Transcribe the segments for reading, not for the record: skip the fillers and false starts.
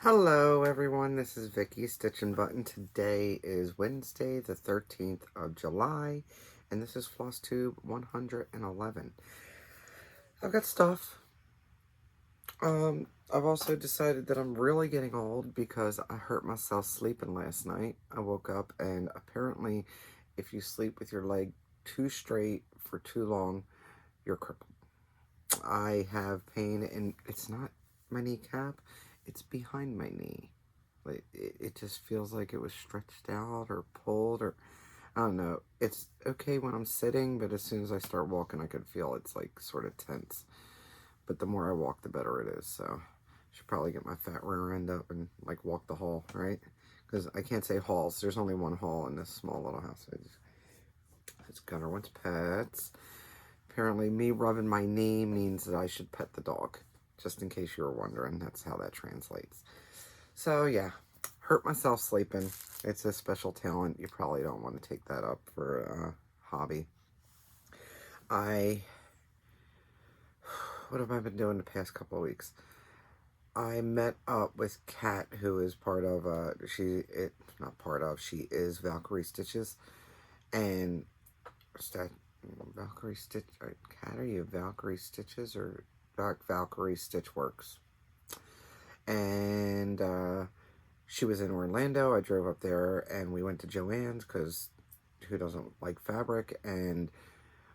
Hello everyone, this is Vicky, StitchNButton. Today is Wednesday, the 13th of July, and this is Flosstube 111. I've got stuff. I've also decided that I'm really getting old because I hurt myself sleeping last night. I woke up and apparently if you sleep with your leg too straight for too long, you're crippled. I have pain and it's not my kneecap, it's behind my knee. Like, it just feels like it was stretched out or pulled, or I don't know. It's okay when I'm sitting, but as soon as I start walking, I can feel it's like sort of tense. But the more I walk, the better it is. So I should probably get my fat rear end up and like walk the hall, right? Because I can't say halls. There's only one hall in this small little house. It's Gunner wants pets. Apparently, me rubbing my knee means that I should pet the dog. Just in case you were wondering, that's how that translates. So yeah, hurt myself sleeping. It's a special talent. You probably don't want to take that up for a hobby. What have I been doing the past couple of weeks? I met up with Kat, who is part of, she is Valkyrie Stitches. And, Valkyrie Stitch, Kat, are you Valkyrie Stitches or Valkyrie Stitchworks? And, she was in Orlando. I drove up there and we went to Joann's because who doesn't like fabric? And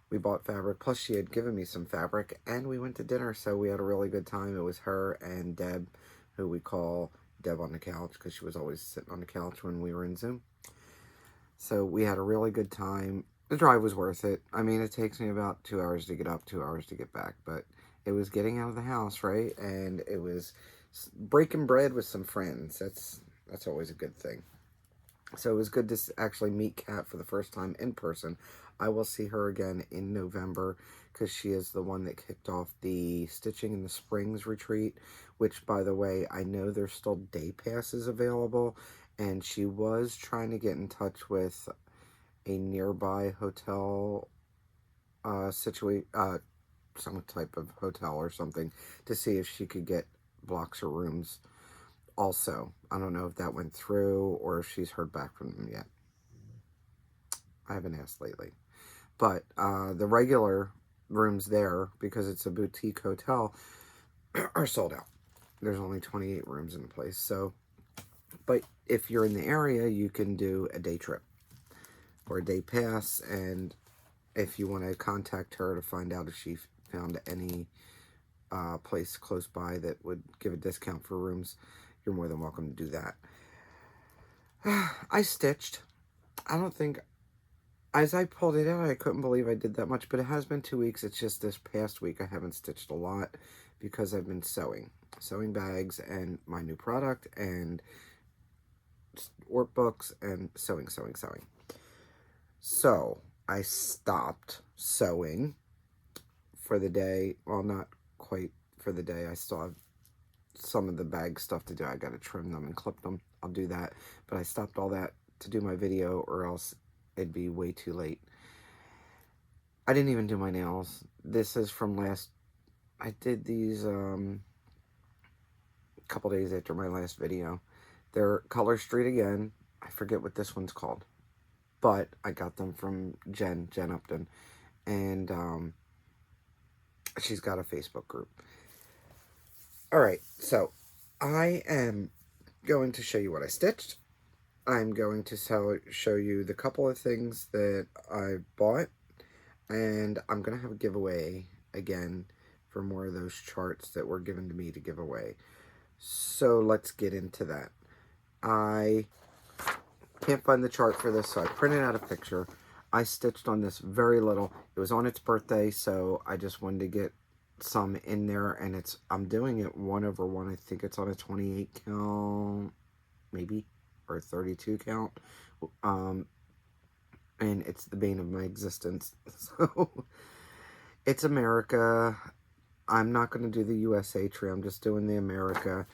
we bought fabric. Plus, she had given me some fabric and we went to dinner. So we had a really good time. It was her and Deb, who we call Deb on the couch because she was always sitting on the couch when we were in Zoom. So we had a really good time. The drive was worth it. I mean, it takes me about 2 hours to get up, 2 hours to get back. But it was getting out of the house, right? And it was breaking bread with some friends. That's always a good thing. So it was good to actually meet Kat for the first time in person. I will see her again in November because she is the one that kicked off the Stitching in the Springs retreat, which, by the way, I know there's still day passes available, and she was trying to get in touch with a nearby hotel some type of hotel or something to see if she could get blocks or rooms also. I don't know if that went through or if she's heard back from them yet. I haven't asked lately. But the regular rooms there, because it's a boutique hotel, are sold out. There's only 28 rooms in the place. So, but if you're in the area, you can do a day trip or a day pass. And if you want to contact her to find out if she found any place close by that would give a discount for rooms, you're more than welcome to do that. I stitched. I don't think, as I pulled it out, I couldn't believe I did that much, but it has been 2 weeks. It's just this past week I haven't stitched a lot because I've been sewing bags and my new product and workbooks and sewing. So I stopped sewing for the day. Well, not quite for the day. I still have some of the bag stuff to do. I got to trim them and clip them. I'll do that. But I stopped all that to do my video or else it'd be way too late. I didn't even do my nails. This is from I did these a couple days after my last video. They're Color Street again. I forget what this one's called. But I got them from Jen Upton. And she's got a Facebook group. Alright, so I am going to show you what I stitched. I'm going to show you the couple of things that I bought. And I'm going to have a giveaway again for more of those charts that were given to me to give away. So let's get into that. I can't find the chart for this, so I printed out a picture. I stitched on this very little. It was on its birthday, so I just wanted to get some in there, and I'm doing it 1/1. I think it's on a 28 count, maybe, or a 32 count. And it's the bane of my existence. So it's America. I'm not going to do the USA tree. I'm just doing the America.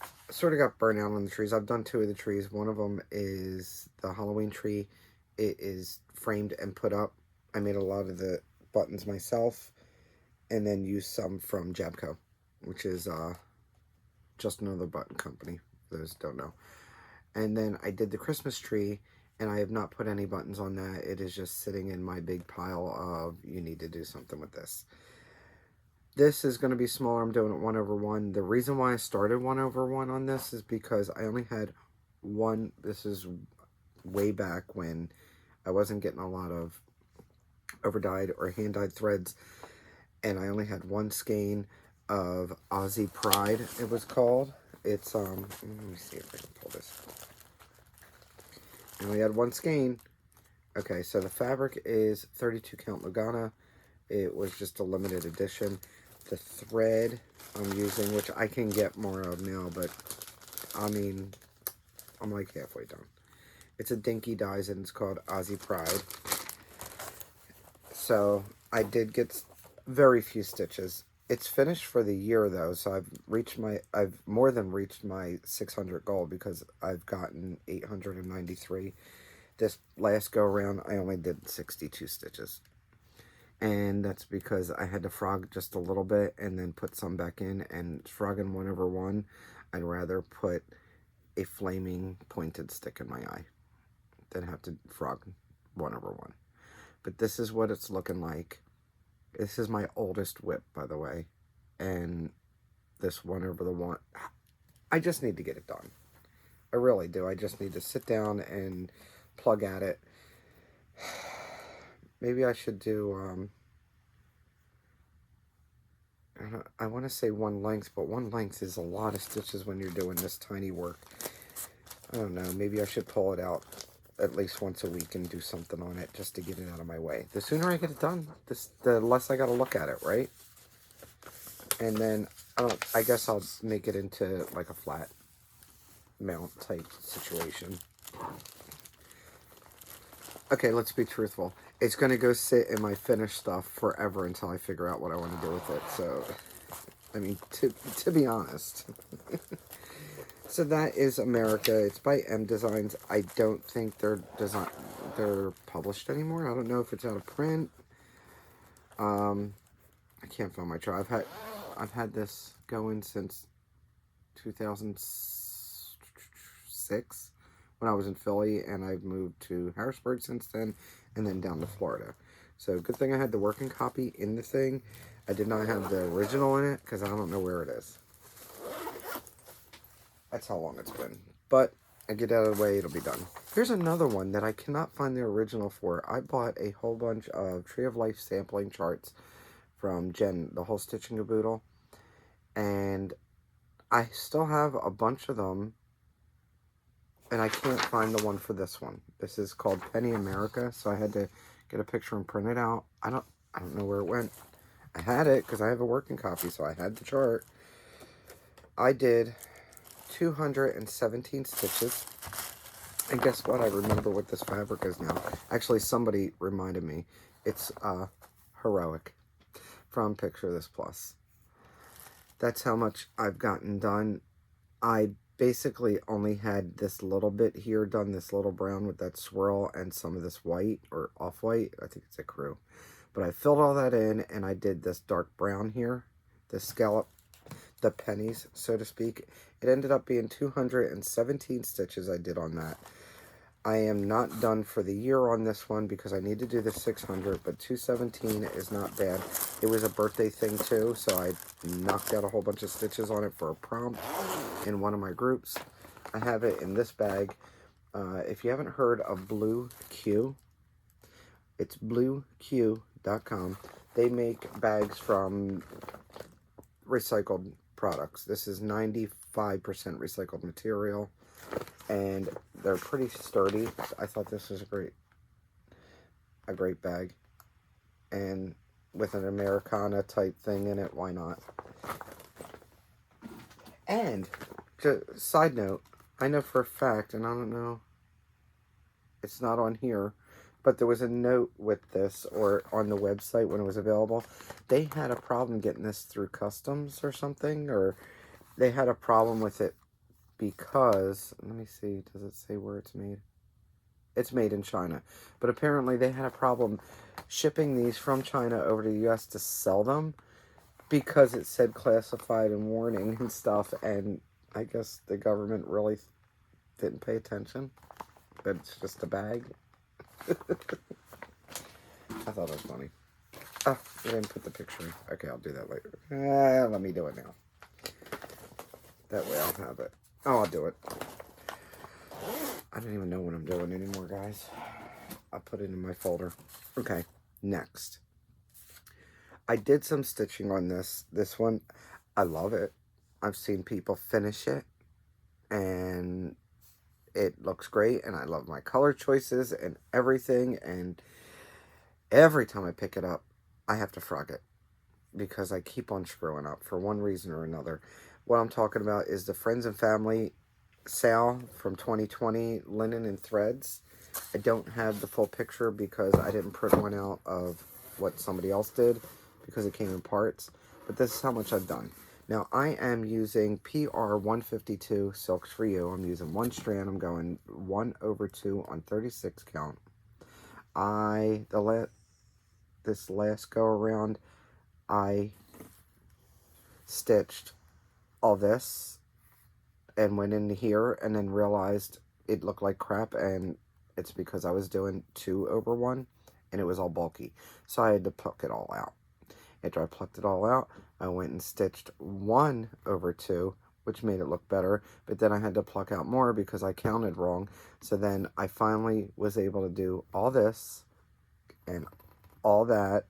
I sort of got burnt out on the trees. I've done 2 of the trees. One of them is the Halloween tree. It is framed and put up. I made a lot of the buttons myself and then used some from Jabco, which is just another button company, for those who don't know. And then I did the Christmas tree, and I have not put any buttons on that. It is just sitting in my big pile of, you need to do something with this. This is going to be smaller. I'm doing it 1/1. The reason why I started 1/1 on this is because I only had one. This is way back when I wasn't getting a lot of overdyed or hand-dyed threads, and I only had one skein of Aussie Pride, it was called. It's, let me see if I can pull this. I only had one skein. Okay, so the fabric is 32 count Lugana. It was just a limited edition. The thread I'm using, which I can get more of now, but I mean, I'm like halfway done. It's a Dinky Dyes, and it's called Aussie Pride. So I did get very few stitches. It's finished for the year though, so I've more than reached my 600 goal because I've gotten 893. This last go around, I only did 62 stitches. And that's because I had to frog just a little bit and then put some back in, and frogging 1/1, I'd rather put a flaming pointed stick in my eye than have to frog 1/1. But this is what it's looking like. This is my oldest WIP, by the way. And this 1/1, I just need to get it done. I really do. I just need to sit down and plug at it. Maybe I should do, I want to say 1 length, but 1 length is a lot of stitches when you're doing this tiny work. I don't know. Maybe I should pull it out at least once a week and do something on it just to get it out of my way. The sooner I get it done, the less I got to look at it, right? And then I guess I'll make it into like a flat mount type situation. Okay, let's be truthful. It's going to go sit in my finished stuff forever until I figure out what I want to do with it. So, I mean, to be honest. So that is America. It's by M Designs. I don't think they're published anymore. I don't know if it's out of print. I can't find my chart. I've had this going since 2006 when I was in Philly, and I've moved to Harrisburg since then, and then down to Florida. So good thing I had the working copy in the thing. I did not have the original in it because I don't know where it is. That's how long it's been. But I get out of the way, it'll be done. Here's another one that I cannot find the original for. I bought a whole bunch of Tree of Life sampling charts from Jen, the whole StitchNButton. And I still have a bunch of them, and I can't find the one for this one. This is called Penny America, so I had to get a picture and print it out. I don't know where it went. I had it because I have a working copy, so I had the chart. I did 217 stitches, and guess what? I remember what this fabric is now. Actually, somebody reminded me. It's Heroic from Picture This Plus. That's how much I've gotten done. I basically only had this little bit here done, this little brown with that swirl and some of this white or off-white. I think it's a crew. But I filled all that in, and I did this dark brown here, the scallop, the pennies, so to speak. It ended up being 217 stitches I did on that. I am not done for the year on this one because I need to do the 600, but 217 is not bad. It was a birthday thing too, so I knocked out a whole bunch of stitches on it for a prompt in one of my groups. I have it in this bag. If you haven't heard of Blue Q, it's blueq.com. They make bags from recycled products. This is 95% recycled material, and they're pretty sturdy. I thought this was a great bag, and with an Americana type thing in it, why not? And side note, I know for a fact, and I don't know, it's not on here, but there was a note with this, or on the website when it was available. They had a problem getting this through customs or something, or they had a problem with it because, let me see, does it say where it's made? It's made in China. But apparently they had a problem shipping these from China over to the US to sell them because it said classified and warning and stuff, and I guess the government really didn't pay attention. But it's just a bag. I thought it was funny. Oh, I didn't put the picture in. Okay, I'll do that later. Let me do it now. That way I'll have it. Oh, I'll do it. I don't even know what I'm doing anymore, guys. I'll put it in my folder. Okay, next. I did some stitching on this. This one, I love it. I've seen people finish it, and it looks great, and I love my color choices and everything, and every time I pick it up, I have to frog it because I keep on screwing up for one reason or another. What I'm talking about is the Friends and Family sale from 2020, linen and threads. I don't have the full picture because I didn't print one out of what somebody else did because it came in parts. But this is how much I've done. Now, I am using PR 152 Silks for You. I'm using one strand. I'm going 1/2 on 36 count. This last go around, I stitched all this and went in here and then realized it looked like crap, and it's because I was doing 2/1 and it was all bulky. So I had to pluck it all out. After I plucked it all out, I went and stitched 1/2, which made it look better, but then I had to pluck out more because I counted wrong. So then I finally was able to do all this and all that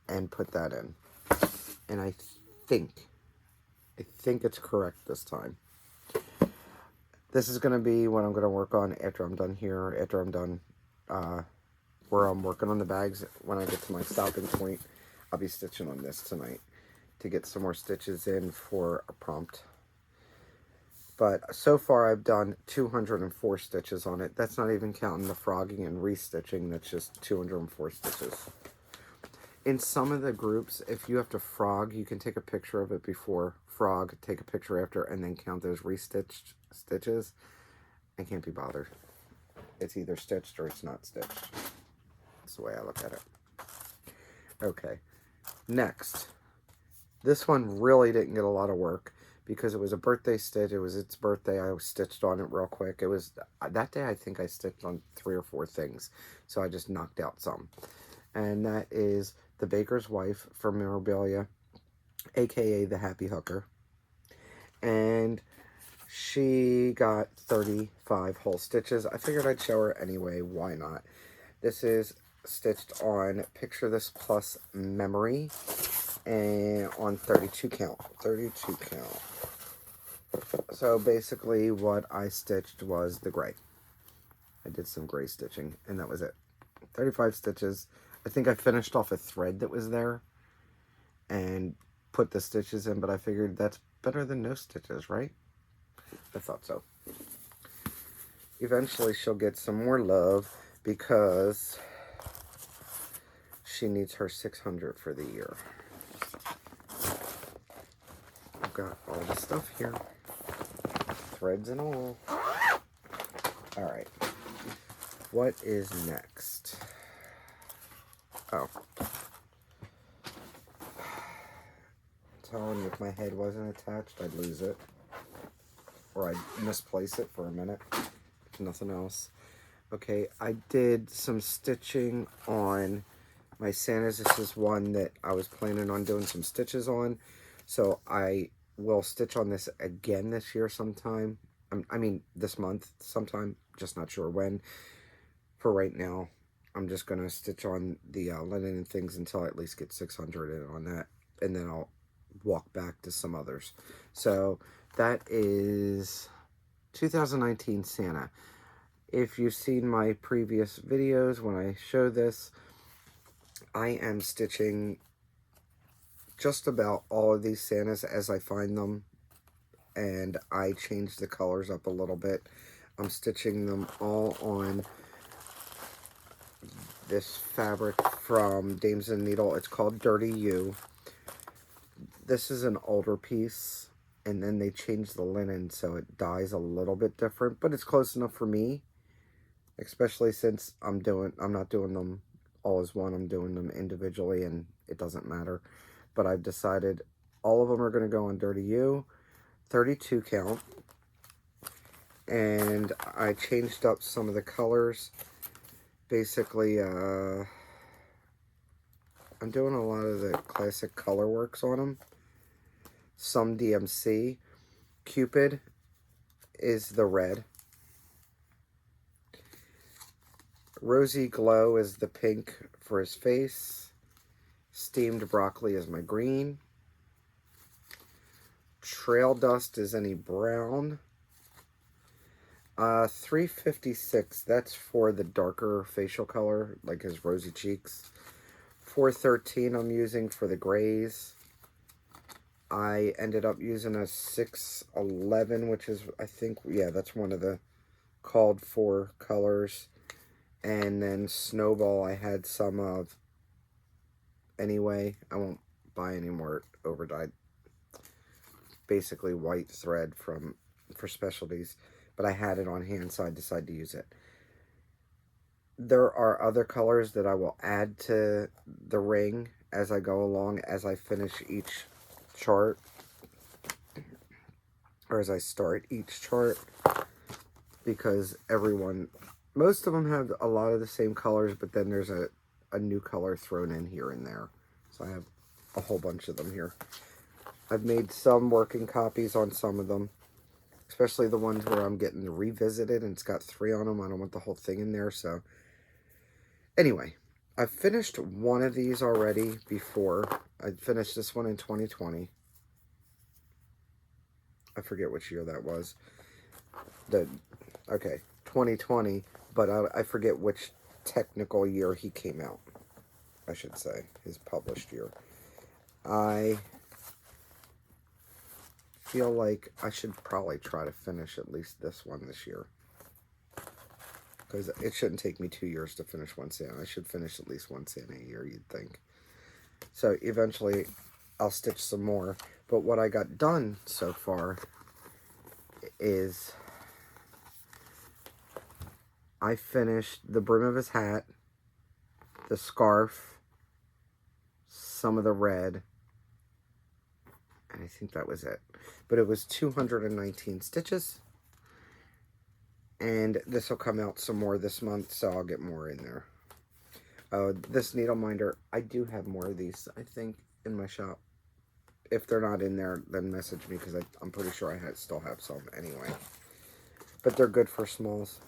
and put that in. And I think it's correct this time. This is going to be what I'm going to work on after I'm done here, after I'm done where I'm working on the bags. When I get to my stopping point, I'll be stitching on this tonight to get some more stitches in for a prompt. But so far I've done 204 stitches on it. That's not even counting the frogging and restitching. That's just 204 stitches. In some of the groups, if you have to frog, you can take a picture of it before, frog, take a picture after, and then count those restitched stitches. I can't be bothered. It's either stitched or it's not stitched. That's the way I look at it. Okay, next. This one really didn't get a lot of work because it was a birthday stitch. It was its birthday. I stitched on it real quick. It was, that day I think I stitched on 3 or 4 things. So I just knocked out some. And that is the Baker's Wife from Memorabilia, aka the Happy Hooker. And she got 35 whole stitches. I figured I'd show her anyway. Why not? This is stitched on Picture This Plus Memory and on 32 count. 32 count. So basically what I stitched was the gray. I did some gray stitching and that was it. 35 stitches. I think I finished off a thread that was there and put the stitches in, but I figured that's better than no stitches, right? I thought so. Eventually she'll get some more love because she needs her 600 for the year. I've got all the stuff here. Threads and all. Alright. What is next? Oh. I'm telling you, if my head wasn't attached, I'd lose it. Or I'd misplace it for a minute. If nothing else. Okay, I did some stitching on my Santas. This is one that I was planning on doing some stitches on. So I will stitch on this again this year sometime. I mean, this month sometime. Just not sure when. For right now, I'm just going to stitch on the linen and things until I at least get 600 in on that. And then I'll walk back to some others. So that is 2019 Santa. If you've seen my previous videos when I show this, I am stitching just about all of these Santas as I find them. And I change the colors up a little bit. I'm stitching them all on this fabric from Dames and Needle. It's called Dirty You. This is an older piece, and then they changed the linen so it dyes a little bit different, but it's close enough for me, especially since I'm not doing them all as one. I'm doing them individually, and it doesn't matter. But I've decided all of them are going to go on Dirty You. 32 count. And I changed up some of the colors. Basically, I'm doing a lot of the classic color works on them. Some DMC. Cupid is the red. Rosy Glow is the pink for his face. Steamed Broccoli is my green. Trail Dust is any brown. 356, that's for the darker facial color, like his rosy cheeks. 413 I'm using for the grays. I ended up using a 611, which is, I think, yeah, that's one of the called for colors. And then Snowball I had some of anyway. I won't buy any more overdyed. Basically white thread for specialties. But I had it on hand, so I decided to use it. There are other colors that I will add to the ring as I go along, as I finish each chart, or as I start each chart, because most of them have a lot of the same colors, but then there's a new color thrown in here and there. So I have a whole bunch of them here. I've made some working copies on some of them. Especially the ones where I'm getting revisited and it's got 3 on them. I don't want the whole thing in there. So anyway, I've finished one of these already before. I finished this one in 2020. I forget which year that was. Okay, 2020. But I forget which technical year he came out. I should say. His published year. I feel like I should probably try to finish at least this one this year, because it shouldn't take me 2 years to finish one Santa. I should finish at least one Santa a year, you'd think. So eventually I'll stitch some more, but what I got done so far is I finished the brim of his hat, the scarf, some of the red, and I think that was it. But it was 219 stitches. And this will come out some more this month, so I'll get more in there. This needle minder, I do have more of these, I think, in my shop. If they're not in there, then message me, because I'm pretty sure I still have some anyway. But they're good for smalls.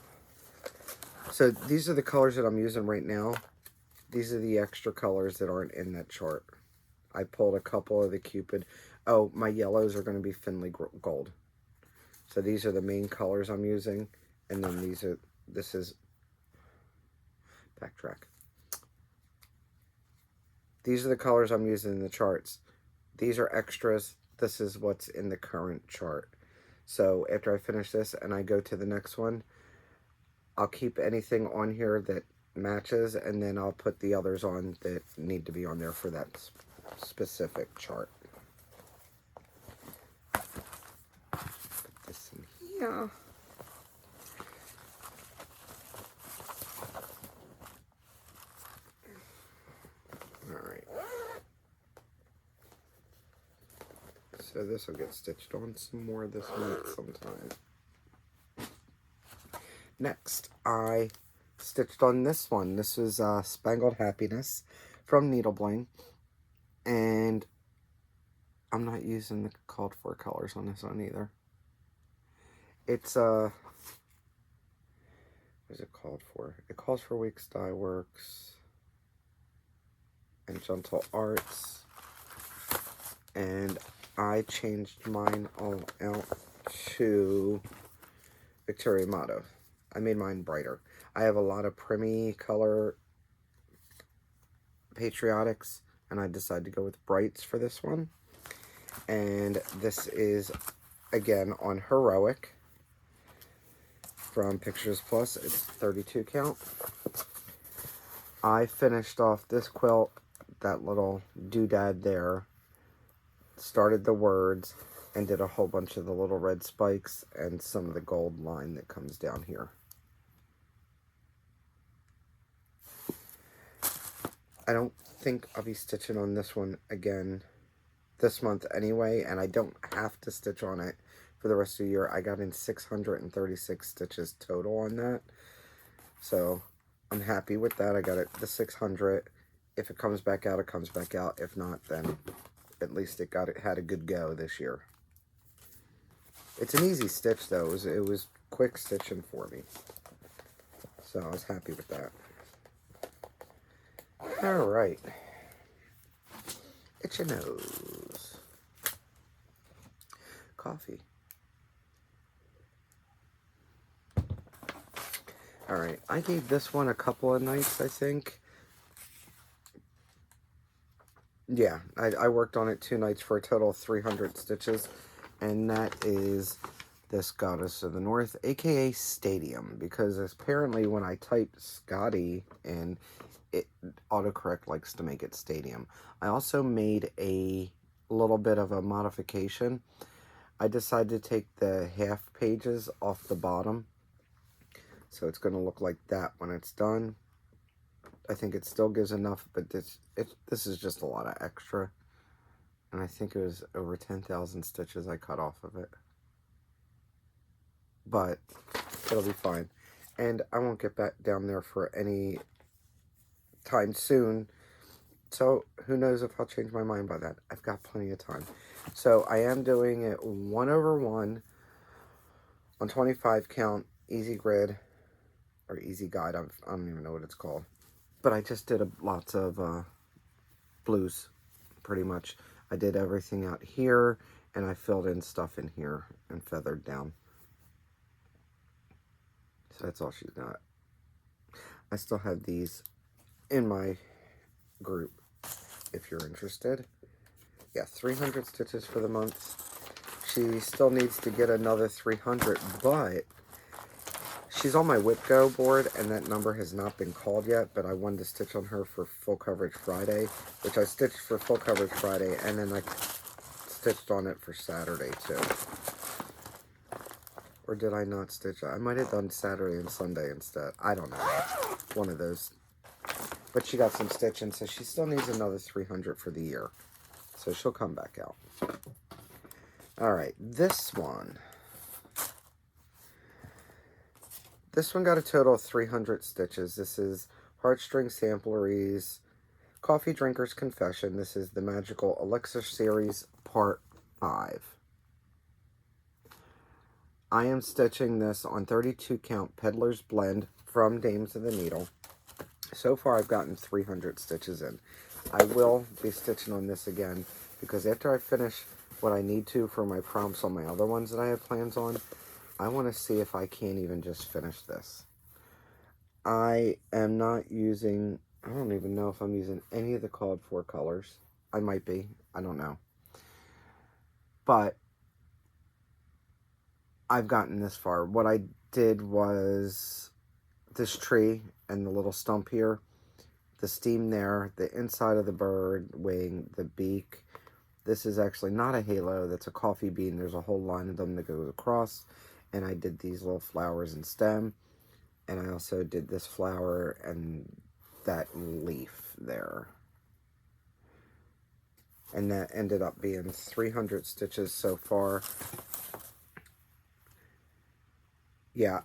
So these are the colors that I'm using right now. These are the extra colors that aren't in that chart. I pulled a couple of the Cupid. Oh, my yellows are going to be Finley Gold. So these are the main colors I'm using. And then this is, backtrack. These are the colors I'm using in the charts. These are extras. This is what's in the current chart. So after I finish this and I go to the next one, I'll keep anything on here that matches, and then I'll put the others on that need to be on there for that specific chart. Put this in here. Alright. So this will get stitched on some more this month sometime. Next, I stitched on this one. This is Spangled Happiness from Needle Bling. And I'm not using the called for colors on this one either. It's, what is it called for? It calls for Weeks Dye Works and Gentle Arts. And I changed mine all out to Victoria Motto. I made mine brighter. I have a lot of Primmy color patriotics, and I decided to go with brights for this one. And this is, again, on Heroic from Pictures Plus. It's 32 count. I finished off this quilt, that little doodad there, started the words, and did a whole bunch of the little red spikes and some of the gold line that comes down here. I don't think I'll be stitching on this one again this month anyway, and I don't have to stitch on it for the rest of the year. I got in 636 stitches total on that. So I'm happy with that. I got it the 600. If it comes back out, it comes back out. If not, then at least it had a good go this year. It's an easy stitch though. It was quick stitching for me. So I was happy with that. Alright. Itch your nose. Coffee. Alright, I gave this one a couple of nights, I think. Yeah, I worked on it 2 nights for a total of 300 stitches. And that is this Goddess of the North, aka Stadium. Because apparently when I type Scotty in, it autocorrect likes to make it Stadium. I also made a little bit of a modification. I decided to take the half pages off the bottom. So it's going to look like that when it's done. I think it still gives enough, but this is just a lot of extra. And I think it was over 10,000 stitches I cut off of it. But it'll be fine. And I won't get back down there for any time soon. So who knows if I'll change my mind by that. I've got plenty of time. So I am doing it 1/1 on 25 count, easy grid, or easy guide. I don't even know what it's called. But I just did lots of blues, pretty much. I did everything out here, and I filled in stuff in here and feathered down. So that's all she's got. I still have these in my group, if you're interested. Yeah, 300 stitches for the month. She still needs to get another 300, but she's on my WIP Go board, and that number has not been called yet, but I wanted to stitch on her for Full Coverage Friday, which I stitched for Full Coverage Friday, and then I stitched on it for Saturday, too. Or did I not stitch? I might have done Saturday and Sunday instead. I don't know. One of those. But she got some stitching, so she still needs another 300 for the year. So she'll come back out. Alright, this one. This one got a total of 300 stitches. This is Heartstring Sampleries, Coffee Drinker's Confession. This is the Magical Elixir Series Part 5. I am stitching this on 32 count Peddler's Blend from Dames of the Needle. So far I've gotten 300 stitches in. I will be stitching on this again because after I finish what I need to for my prompts on my other ones that I have plans on, I want to see if I can't even just finish this. I am not using, I don't even know if I'm using any of the called for colors. I might be, I don't know. But I've gotten this far. What I did was this tree and the little stump here, the steam there, the inside of the bird wing, the beak. This is actually not a halo, that's a coffee bean. There's a whole line of them that goes across. And I did these little flowers and stem. And I also did this flower and that leaf there. And that ended up being 300 stitches so far. Yeah,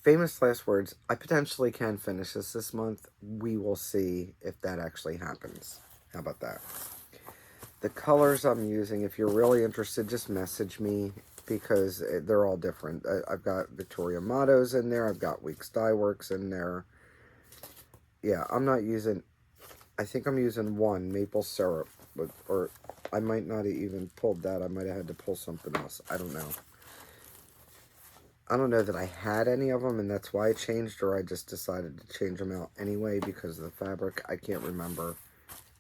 famous last words. I potentially can finish this month. We will see if that actually happens. How about that? The colors I'm using, if you're really interested, just message me because they're all different. I've got Victoria Mottos in there. I've got Weeks Dye Works in there. Yeah, I'm not using, I think I'm using one, maple syrup. Or I might not have even pulled that. I might have had to pull something else. I don't know. I don't know that I had any of them, and that's why I changed, or I just decided to change them out anyway because of the fabric. I can't remember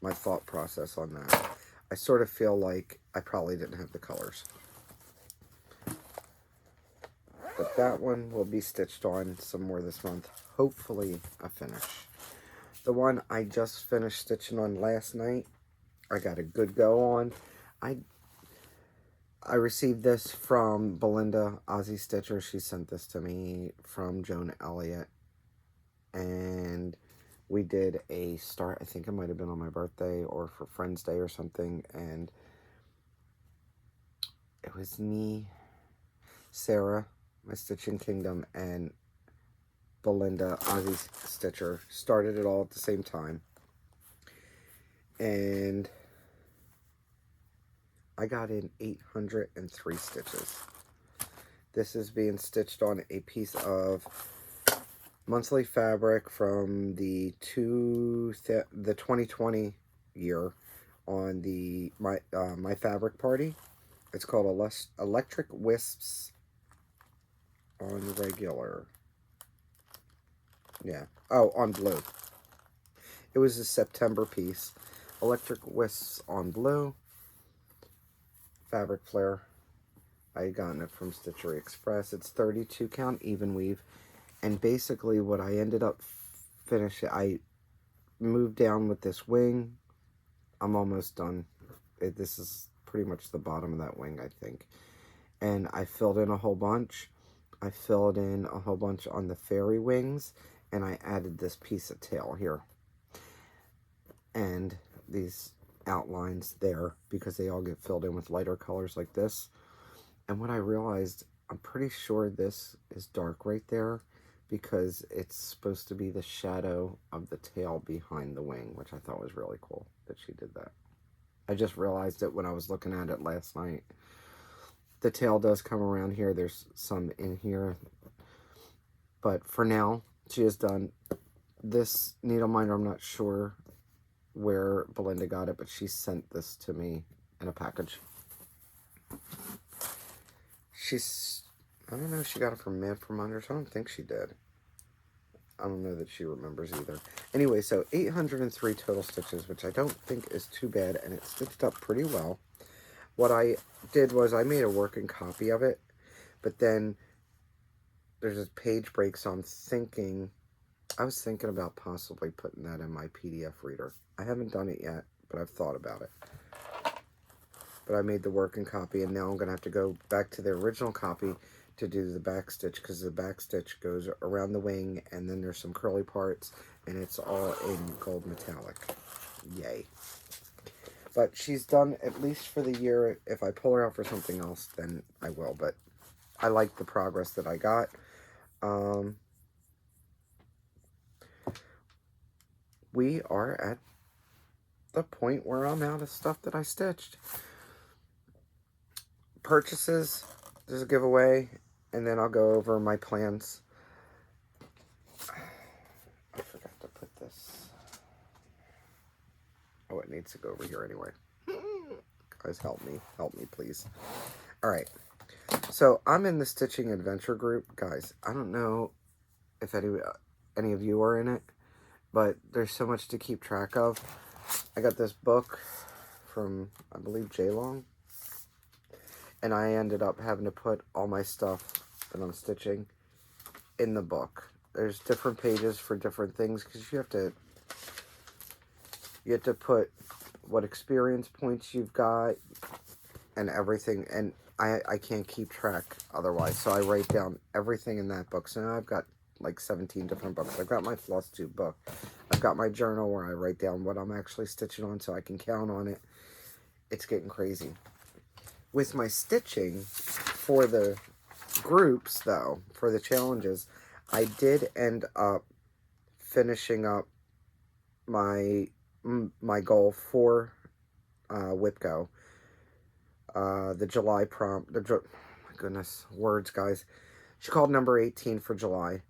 my thought process on that. I sort of feel like I probably didn't have the colors. But that one will be stitched on some more this month. Hopefully a finish. The one I just finished stitching on last night, I got a good go on. I received this from Belinda, Aussie Stitcher. She sent this to me from Joan Elliott. And we did a start, I think it might have been on my birthday or for Friend's Day or something. And it was me. Sarah, my Stitching Kingdom, and Belinda, Ozzy's Stitcher, started it all at the same time. And I got in 803 stitches. This is being stitched on a piece of monthly fabric from the 2020 year on the my fabric party. It's called Electric Wisps on regular. Yeah. Oh, on blue. It was a September piece. Electric Wisps on blue. Fabric flare. I had gotten it from Stitchery Express. It's 32 count even weave. And basically what I ended up finishing, I moved down with this wing. I'm almost done. This is pretty much the bottom of that wing, I think. And I filled in a whole bunch. I filled in a whole bunch on the fairy wings. And I added this piece of tail here. And these outlines there, because they all get filled in with lighter colors like this. And what I realized, I'm pretty sure this is dark right there, because it's supposed to be the shadow of the tail behind the wing, which I thought was really cool that she did that. I just realized it when I was looking at it last night. The tail does come around here. There's some in here. But for now, she has done this needle minder. I'm not sure where Belinda got it, but she sent this to me in a package. I don't know if she got it from Man for Minders. I don't think she did. I don't know that she remembers either. Anyway, so 803 total stitches, which I don't think is too bad, and it stitched up pretty well. What I did was I made a working copy of it, but then there's a page break, so I was thinking about possibly putting that in my PDF reader. I haven't done it yet, but I've thought about it. But I made the working copy, and now I'm going to have to go back to the original copy to do the back stitch, because the back stitch goes around the wing, and then there's some curly parts, and it's all in gold metallic. Yay. But she's done at least for the year. If I pull her out for something else, then I will. But I like the progress that I got. We are at the point where I'm out of stuff that I stitched. Purchases, there's a giveaway, and then I'll go over my plans. I forgot to put this. Oh, it needs to go over here anyway. Guys, help me, please. All right, so I'm in the Stitching Adventure group. Guys, I don't know if any of you are in it, but there's so much to keep track of. I got this book from, I believe, J-Long. And I ended up having to put all my stuff that I'm stitching in the book. There's different pages for different things, because you have to put what experience points you've got and everything. And I can't keep track otherwise. So I write down everything in that book. So now I've got like 17 different books. I've got my Flosstube book. I've got my journal where I write down what I'm actually stitching on so I can count on it. It's getting crazy. With my stitching for the groups, though, for the challenges, I did end up finishing up my goal for WIP Go. The July prompt, my goodness, words, guys. She called number 18 for July.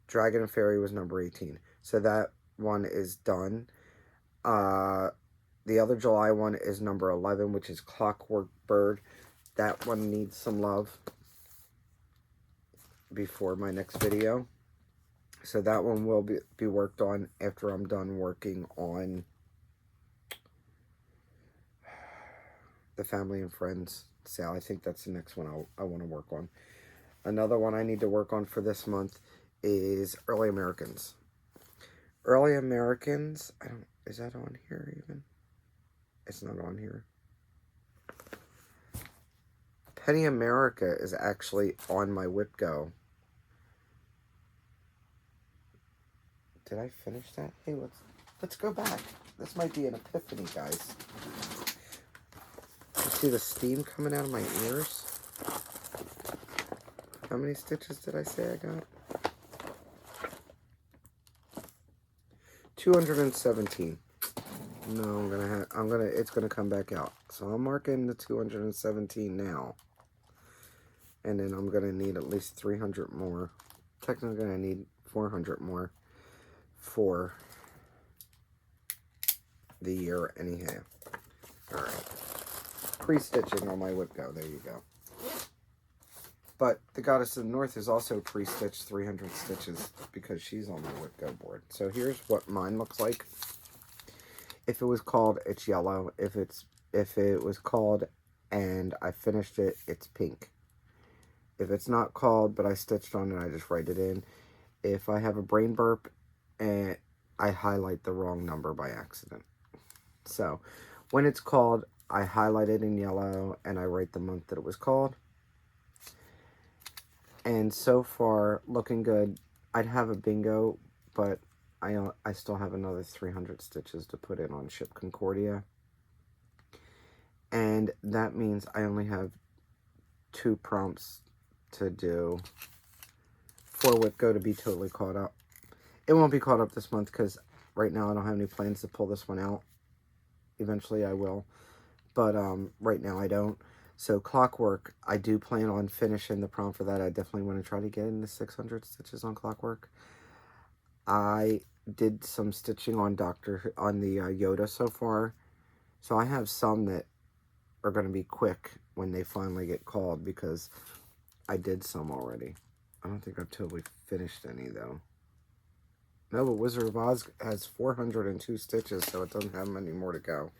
Dragon and Fairy was number 18. So that one is done. The other July one is number 11, which is Clockwork Bird. That one needs some love before my next video. So that one will be worked on after I'm done working on the Family and Friends sale. I think that's the next one I want to work on. Another one I need to work on for this month is Early Americans. Early Americans, is that on here even? It's not on here. Penny America is actually on my WIP Go. Did I finish that? Hey, let's go back. This might be an epiphany, guys. You see the steam coming out of my ears? How many stitches did I say I got? 217. No, it's gonna come back out. So I'm marking the 217 now. And then I'm gonna need at least 300 more. Technically I need 400 more for the year anyhow. Alright. Pre-stitching on my WIP Go. There you go. But the Goddess of the North is also pre-stitched 300 stitches because she's on my WIP Go board. So here's what mine looks like. If it was called, it's yellow. If it was called and I finished it, it's pink. If it's not called but I stitched on it, I just write it in. If I have a brain burp and I highlight the wrong number by accident. So when it's called, I highlight it in yellow and I write the month that it was called. And so far, looking good. I'd have a bingo, but I still have another 300 stitches to put in on Ship Concordia. And that means I only have 2 prompts to do for WIP Go to be totally caught up. It won't be caught up this month because right now I don't have any plans to pull this one out. Eventually I will, but right now I don't. So Clockwork, I do plan on finishing the prompt for that. I definitely want to try to get into 600 stitches on Clockwork. I did some stitching on the Yoda so far. So I have some that are going to be quick when they finally get called because I did some already. I don't think I've totally finished any though. No, but Wizard of Oz has 402 stitches, so it doesn't have many more to go.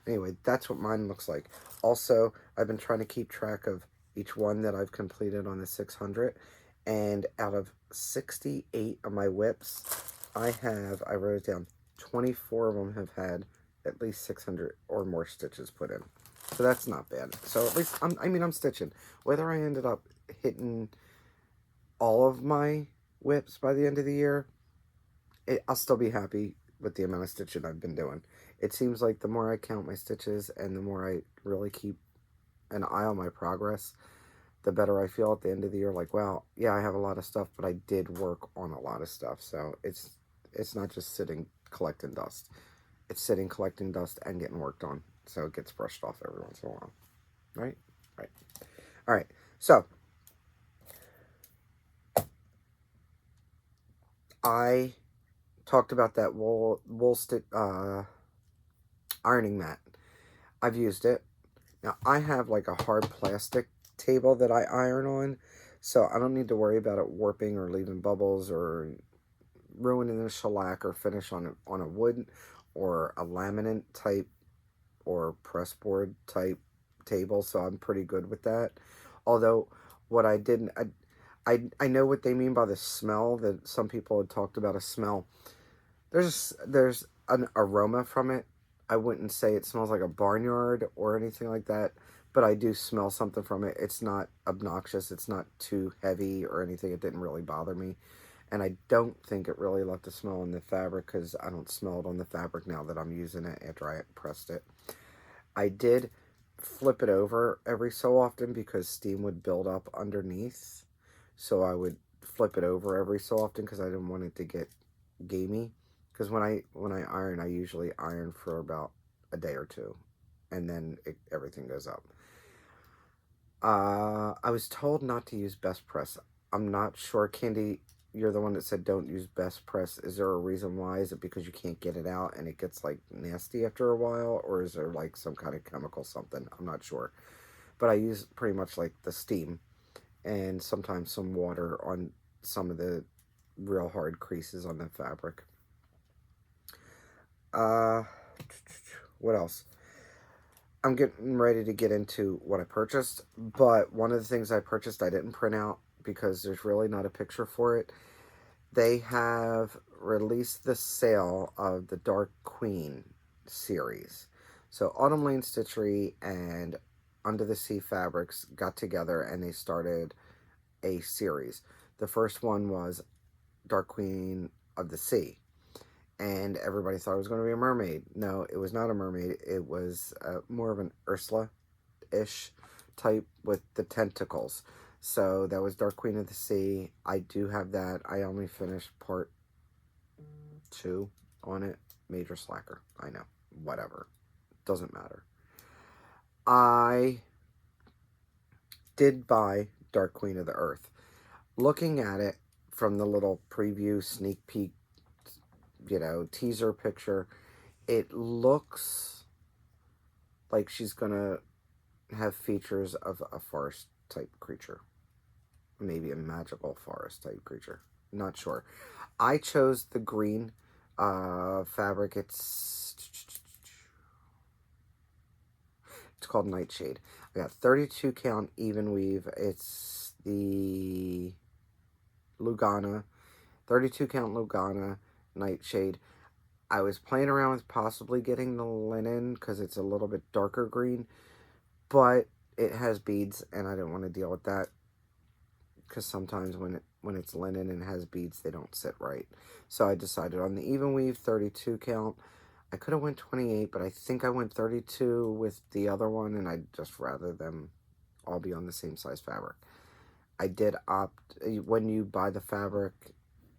Anyway, that's what mine looks like. Also, I've been trying to keep track of each one that I've completed on the 600. And out of 68 of my WIPs, I wrote it down, 24 of them have had at least 600 or more stitches put in. So that's not bad. So at least, I'm stitching. Whether I ended up hitting all of my WIPs by the end of the year, I'll still be happy with the amount of stitching I've been doing. It seems like the more I count my stitches and the more I really keep an eye on my progress, the better I feel at the end of the year. Like, wow, yeah, I have a lot of stuff, but I did work on a lot of stuff. So it's not just sitting collecting dust. It's sitting collecting dust and getting worked on. So it gets brushed off every once in a while. Right? Right. All right. So I talked about that wool stick ironing mat. I've used it. Now I have like a hard plastic table that I iron on, so I don't need to worry about it warping or leaving bubbles or ruining the shellac or finish on a wood or a laminate type or pressboard type table. So I'm pretty good with that. Although what I didn't, I know what they mean by the smell, that some people had talked about a smell. There's an aroma from it. I wouldn't say it smells like a barnyard or anything like that, but I do smell something from it. It's not obnoxious. It's not too heavy or anything. It didn't really bother me. And I don't think it really left a smell in the fabric because I don't smell it on the fabric now that I'm using it after I pressed it. I did flip it over every so often because steam would build up underneath. So I would flip it over every so often because I didn't want it to get gamey. Because when I iron, I usually iron for about a day or two, and then everything goes up. I was told not to use Best Press. I'm not sure. Candy, you're the one that said don't use Best Press. Is there a reason why? Is it because you can't get it out and it gets like nasty after a while, or is there like some kind of chemical something? I'm not sure. But I use pretty much like the steam and sometimes some water on some of the real hard creases on the fabric. What else? I'm getting ready to get into what I purchased, but one of the things I purchased I didn't print out because there's really not a picture for it. They have released the sale of the Dark Queen series. So Autumn Lane Stitchery and Under the Sea Fabrics got together and they started a series. The first one was Dark Queen of the Sea. And everybody thought it was going to be a mermaid. No, it was not a mermaid. It was more of an Ursula-ish type with the tentacles. So that was Dark Queen of the Sea. I do have that. I only finished part 2 on it. Major slacker. I know. Whatever. Doesn't matter. I did buy Dark Queen of the Earth. Looking at it from the little preview, sneak peek, teaser picture, it looks like she's gonna have features of a forest type creature. Maybe a magical forest type creature. Not sure. I chose the green fabric. It's called Nightshade. I got 32 count even weave. It's the Lugana, 32 count Lugana Nightshade. I was playing around with possibly getting the linen because it's a little bit darker green, but it has beads and I didn't want to deal with that because sometimes when it's linen and has beads, they don't sit right. So I decided on the even weave 32 count. I could have went 28, but I think I went 32 with the other one, and I'd just rather them all be on the same size fabric. I did opt, when you buy the fabric,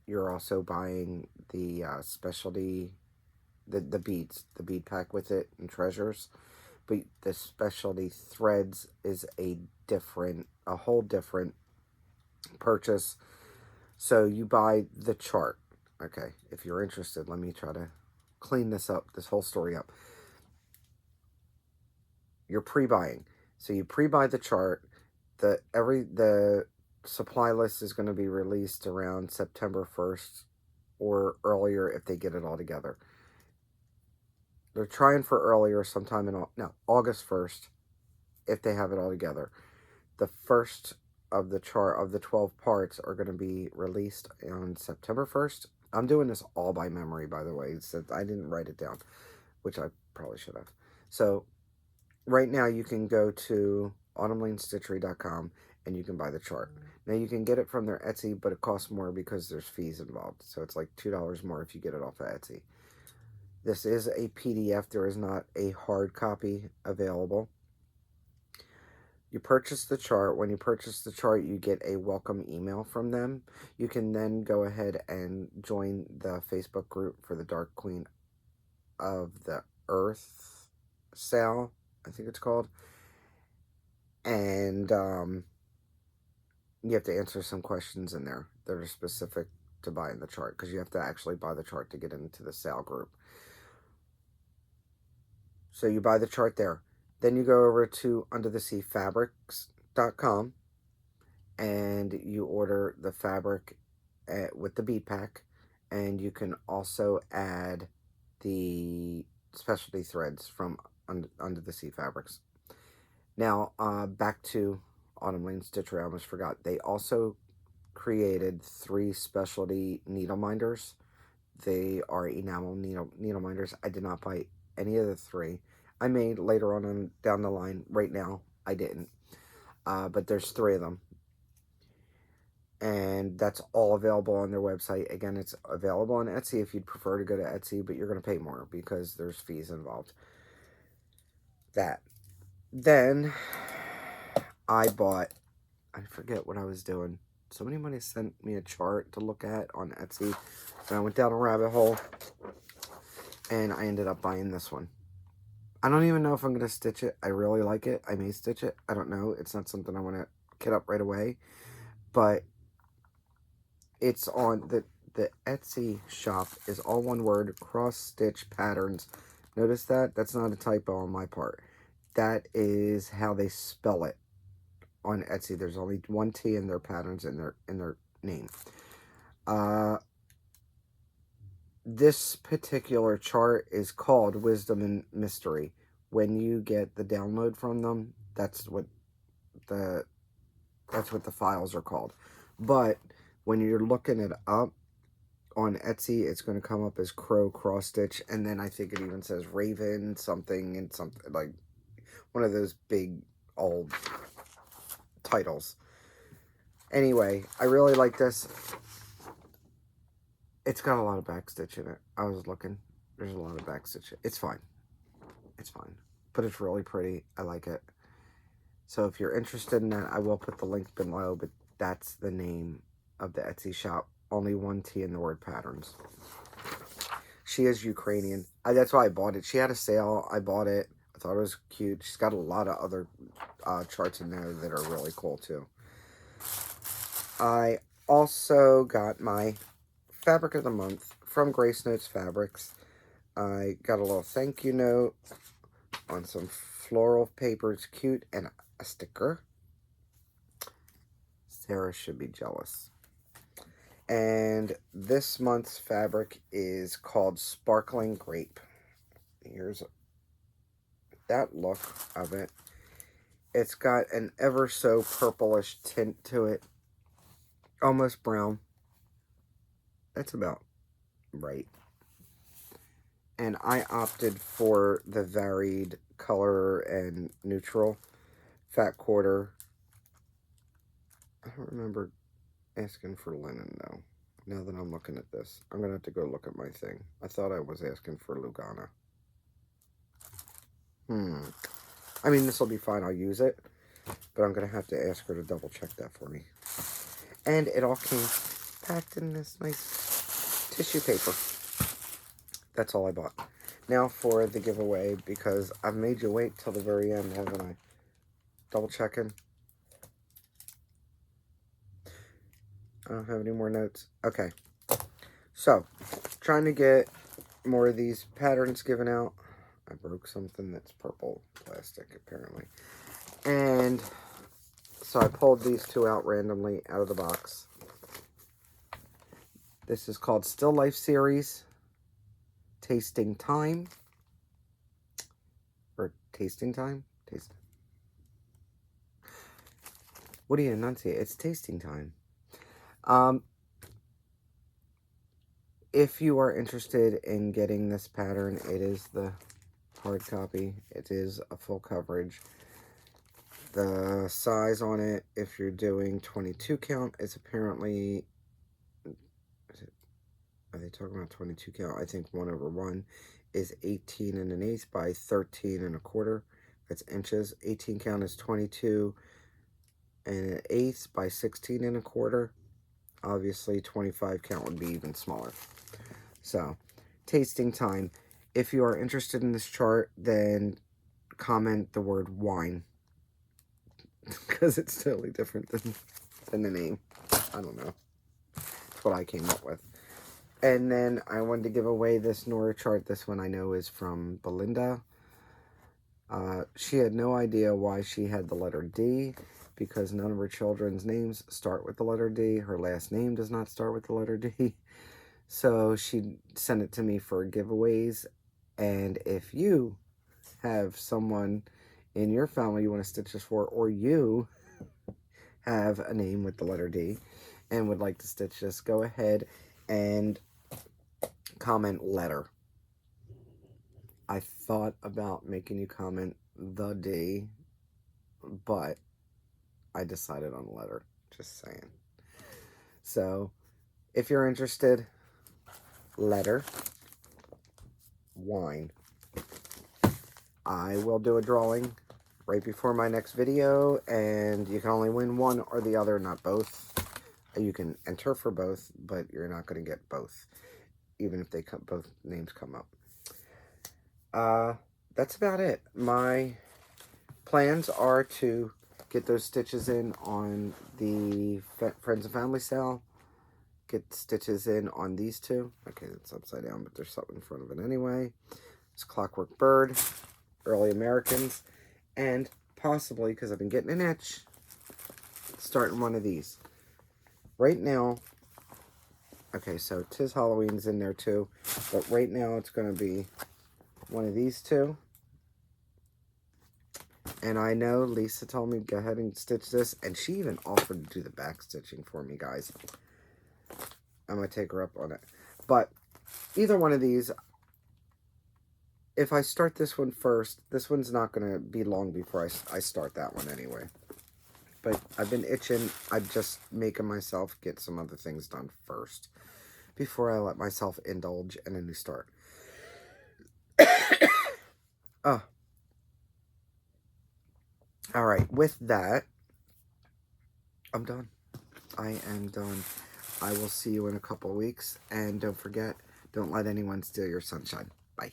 you're also buying the specialty, the beads, the bead pack with it, and treasures. But the specialty threads is a whole different purchase. So you buy the chart. Okay, if you're interested, let me try to clean this whole story up. You're pre-buying. So you pre-buy the chart. The supply list is going to be released around September 1st or earlier if they get it all together. They're trying for earlier sometime in August 1st if they have it all together. The first of the chart of the 12 parts are going to be released on September 1st. I'm doing this all by memory, by the way, since I didn't write it down, which I probably should have. So right now you can go to autumnlanestitchery.com and you can buy the chart. Now you can get it from their Etsy, but it costs more because there's fees involved. So it's like $2 more if you get it off of Etsy. This is a PDF. There is not a hard copy available. You purchase the chart. When you purchase the chart, you get a welcome email from them. You can then go ahead and join the Facebook group for the Dark Queen of the Earth sale, I think it's called. And you have to answer some questions in there that are specific to buying the chart, because you have to actually buy the chart to get into the sale group. So you buy the chart there. Then you go over to undertheseafabrics.com and you order the fabric with the bead pack, and you can also add the specialty threads from Under the Sea Fabrics. Now, back to Autumn Lane Stitchery. I almost forgot. They also created 3 specialty needle minders. They are enamel needle minders. I did not buy any of the 3. I may later on down the line. Right now, I didn't. But there's 3 of them. And that's all available on their website. Again, it's available on Etsy if you'd prefer to go to Etsy, but you're going to pay more because there's fees involved. That. Then I forget what I was doing. Somebody might have sent me a chart to look at on Etsy, and I went down a rabbit hole, and I ended up buying this one. I don't even know if I'm going to stitch it. I really like it. I may stitch it. I don't know. It's not something I want to get up right away, but it's on the Etsy shop is all one word, cross stitch patterns. Notice that? That's not a typo on my part. That is how they spell it on Etsy. There's only one T in their patterns in their name. This particular chart is called Wisdom and Mystery. When you get the download from them, that's what the files are called. But when you're looking it up on Etsy, it's going to come up as Crow Cross Stitch, and then I think it even says Raven something and something, like one of those big old titles. Anyway, I really like this. It's got a lot of backstitch in it. I was looking. There's a lot of backstitch. It's fine. It's fine. But it's really pretty. I like it. So if you're interested in that, I will put the link below, but that's the name of the Etsy shop. Only one T in the word patterns. She is Ukrainian. That's why I bought it. She had a sale. I bought it. I thought it was cute. She's got a lot of other charts in there that are really cool too. I also got my fabric of the month from Grace Notes Fabrics. I got a little thank you note on some floral paper. It's cute, and a sticker. Sarah should be jealous. And this month's fabric is called Sparkling Grape. Here's that look of it. It's got an ever so purplish tint to it. Almost brown. That's about right. And I opted for the varied color and neutral. Fat quarter. I don't remember asking for linen though. Now that I'm looking at this, I'm gonna have to go look at my thing. I thought I was asking for Lugana. I mean, this will be fine. I'll use it, but I'm gonna have to ask her to double check that for me. And it all came packed in this nice tissue paper. That's all I bought. Now for the giveaway, because I've made you wait till the very end, haven't I? Double checking. I don't have any more notes. Okay. So, trying to get more of these patterns given out. I broke something that's purple plastic, apparently. And so I pulled these two out randomly out of the box. This is called Still Life Series. Tasting Time. Or Tasting Time? What do you enunciate? It's Tasting Time. If you are interested in getting this pattern, it is the hard copy. It is a full coverage. The size on it, if you're doing 22 count, is apparently, are they talking about 22 count? I think 1/1 is 18 1/8 by 13 1/4. That's inches. 18 count is 22 1/8 by 16 1/4. Obviously, 25 count would be even smaller. So, tasting time. If you are interested in this chart, then comment the word wine. Because it's totally different than the name. I don't know. That's what I came up with. And then I wanted to give away this Nora chart. This one I know is from Belinda. She had no idea why she had the letter D, because none of her children's names start with the letter D. Her last name does not start with the letter D. So she sent it to me for giveaways. And if you have someone in your family you want to stitch this for, or you have a name with the letter D and would like to stitch this, go ahead and comment letter. I thought about making you comment the D, but I decided on letter. Just saying. So, if you're interested, letter, wine. I will do a drawing right before my next video, and you can only win one or the other, not both. You can enter for both, but you're not going to get both, even if they both names come up. That's about it. My plans are to get those stitches in on the Friends and Family sale. Get stitches in on these two. Okay, it's upside down, but there's something in front of it anyway. It's Clockwork Bird, Early Americans, and possibly, because I've been getting an itch, starting one of these. Right now, okay, so Tis Halloween's in there too, but right now it's going to be one of these two. And I know Lisa told me go ahead and stitch this, and she even offered to do the back stitching for me, guys. I'm going to take her up on it. But either one of these, if I start this one first, this one's not going to be long before I start that one anyway. But I've been itching. I'm just making myself get some other things done first before I let myself indulge in a new start. All right, with that, I'm done. I am done. I will see you in a couple weeks. And don't forget, don't let anyone steal your sunshine. Bye.